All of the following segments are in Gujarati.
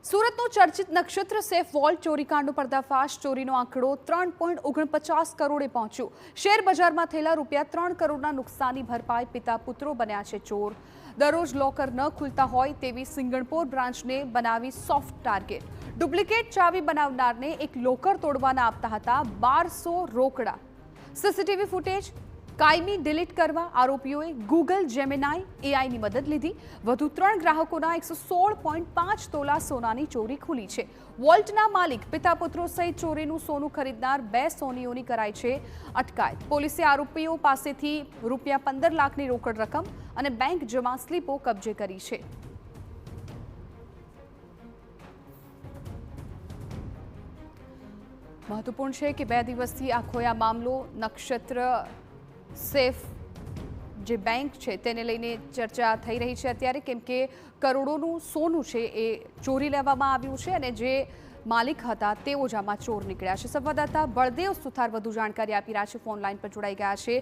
સુરતનું ચર્ચિત નક્ષત્ર સેફ વોલ્ટ ચોરીકાંડનો પર્દાફાશ. ચોરીનો આંકડો 3.49 કરોડે પહોંચ્યો. શેર બજારમાં થયેલા ₹3 કરોડના નુકસાનની ભરપાઈ પિતા પુત્રો બન્યા છે ચોર. દરરોજ લોકર ન ખુલતા હોય તેવી સિંગણપોર બ્રાન્ચને બનાવી સોફ્ટ ટાર્ગેટ. ડુપ્લિકેટ ચાવી બનાવનારને એક લોકર તોડવાના આપતા હતા 1200 રોકડા. સીસીટીવી ફૂટેજ કાયમી ડિલીટ કરવા આરોપીઓએ ગૂગલ જેમિનાઈ એઆઈની મદદ લીધી. વધુ 3 ગ્રાહકોના 116.5 તોલા સોનાની ચોરી ખુલી છે. વોલ્ટના માલિક પિતા પુત્રો સહિત ચોરીનું સોનું ખરીદનાર 2 સોનીઓની કરાઈ છે અટકાયત. પોલીસે આરોપીઓ પાસેથી ₹15 લાખની રોકડ રકમ અને બેંક જમા સ્લીપો કબજે કરી છે. મહત્વપૂર્ણ છે કે 2 દિવસથી આખો આ મામલો નક્ષત્ર સેફ જે બેંક છે તેને લઈને ચર્ચા થઈ રહી છે અત્યારે, કેમ કે કરોડોનું સોનું છે એ ચોરી લેવામાં આવ્યું છે અને જે માલિક હતા તેઓ જ આમાં ચોર નીકળ્યા છે. સંવાદદાતા બળદેવ સુથાર વધુ જાણકારી આપી રહ્યા છે, ફોન લાઈન પર જોડાઈ ગયા છે.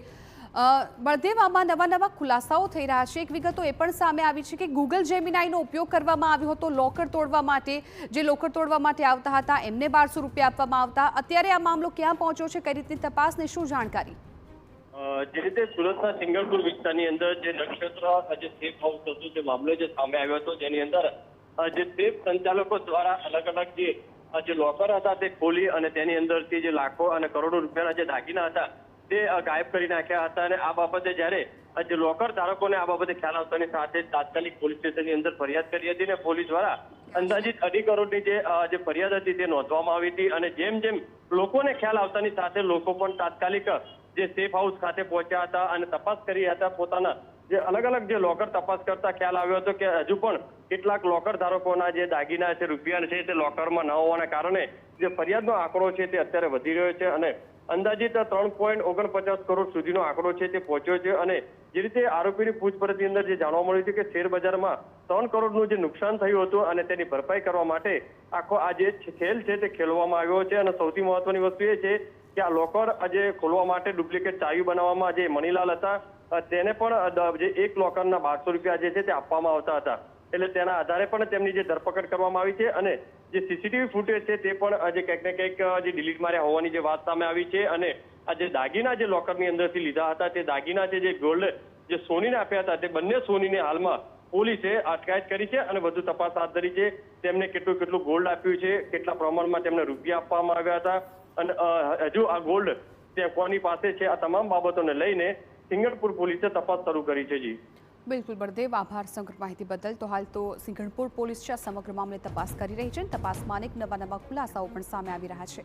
બળદેવ, આમાં નવા ખુલાસાઓ થઈ રહ્યા છે. એક વિગતો એ પણ સામે આવી છે કે ગૂગલ જેમિનાઈનો ઉપયોગ કરવામાં આવ્યો હતો લોકર તોડવા માટે. જે લોકર તોડવા માટે આવતા હતા એમને ₹1200 આપવામાં આવતા. અત્યારે આ મામલો ક્યાં પહોંચ્યો છે, કઈ રીતની તપાસ ને શું જાણકારી? જે રીતે સુરતના સિંગણપુર વિસ્તારની અંદર જે નક્ષત્ર જે સેફ હાઉસ હતું તે મામલો જે સામે આવ્યો હતો, જેની અંદર જે સેફ સંચાલકો દ્વારા અલગ અલગ જે લોકર હતા તે ખોલી અને તેની અંદરથી જે લાખો અને કરોડો રૂપિયાના જે દાગીના હતા તે ગાયબ કરી નાખ્યા હતા. અને આ બાબતે જ્યારે જે લોકર ધારકોને આ બાબતે ખ્યાલ આવતાની સાથે તાત્કાલિક પોલીસ સ્ટેશનની અંદર ફરિયાદ કરી હતી અને પોલીસ દ્વારા અંદાજિત 2.5 કરોડની જે ફરિયાદ હતી તે નોંધવામાં આવી હતી. અને જેમ જેમ લોકોને ખ્યાલ આવતાની સાથે લોકો પણ તાત્કાલિક જે સેફ હાઉસ ખાતે પહોંચ્યા હતા અને તપાસ કરી હતા. પોતાના જે અલગ અલગ જે લોકર તપાસ કરતા ખ્યાલ આવ્યો હતો કે હજુ પણ કેટલાક લોકર ધારકોના જે દાગીના છે, રૂપિયા છે, તે લોકરમાં ન હોવાના કારણે જે ફરિયાદનો આંકડો છે તે અત્યારે વધી રહ્યો છે અને અંદાજિત 3.49 કરોડ સુધીનો આંકડો છે તે પહોંચ્યો છે. અને જે રીતે આરોપીની પૂછપરછની અંદર જે જાણવા મળ્યું છે કે શેર બજારમાં 3 કરોડનું જે નુકસાન થયું હતું અને તેની ભરપાઈ કરવા માટે આખો આ જે ખેલ છે તે ખેલવામાં આવ્યો છે. અને સૌથી મહત્વની વસ્તુ એ છે કે આ લોકર જે ખોલવા માટે ડુપ્લિકેટ ચાવી બનાવવામાં જે મનીલાલ હતા તેને પણ જે એક લોકરના ₹1200 જે છે તે આપવામાં આવતા હતા. એટલે તેના આધારે પણ તેમની જે ધરપકડ કરવામાં આવી છે અને જે સીસીટીવી ફૂટેજ છે તે પણ જે કંઈક ને કંઈક જે ડિલીટ માર્યા હોવાની જે વાત સામે આવી છે. અને આ જે દાગીના જે લોકરની અંદરથી લીધા હતા તે દાગીના છે જે ગોલ્ડ જે સોનીને આપ્યા હતા તે બંને સોનીને હાલમાં પોલીસે અટકાયત કરી છે અને વધુ તપાસ હાથ ધરી છે. તેમને કેટલું ગોલ્ડ આપ્યું છે, કેટલા પ્રમાણમાં તેમને રૂપિયા આપવામાં આવ્યા હતા અને હજુ આ ગોલ્ડ તે કોની પાસે છે, આ તમામ બાબતોને લઈને સિંગણપુર પોલીસે તપાસ શરૂ કરી છે. જી બિલકુલ બળદેવ, આભાર સમગ્ર માહિતી બદલ. તો હાલ તો સિંગણપુર પોલીસ છે સમગ્ર મામલે તપાસ કરી રહી છે. તપાસમાં અનેક નવા ખુલાસાઓ પણ સામે આવી રહ્યા છે.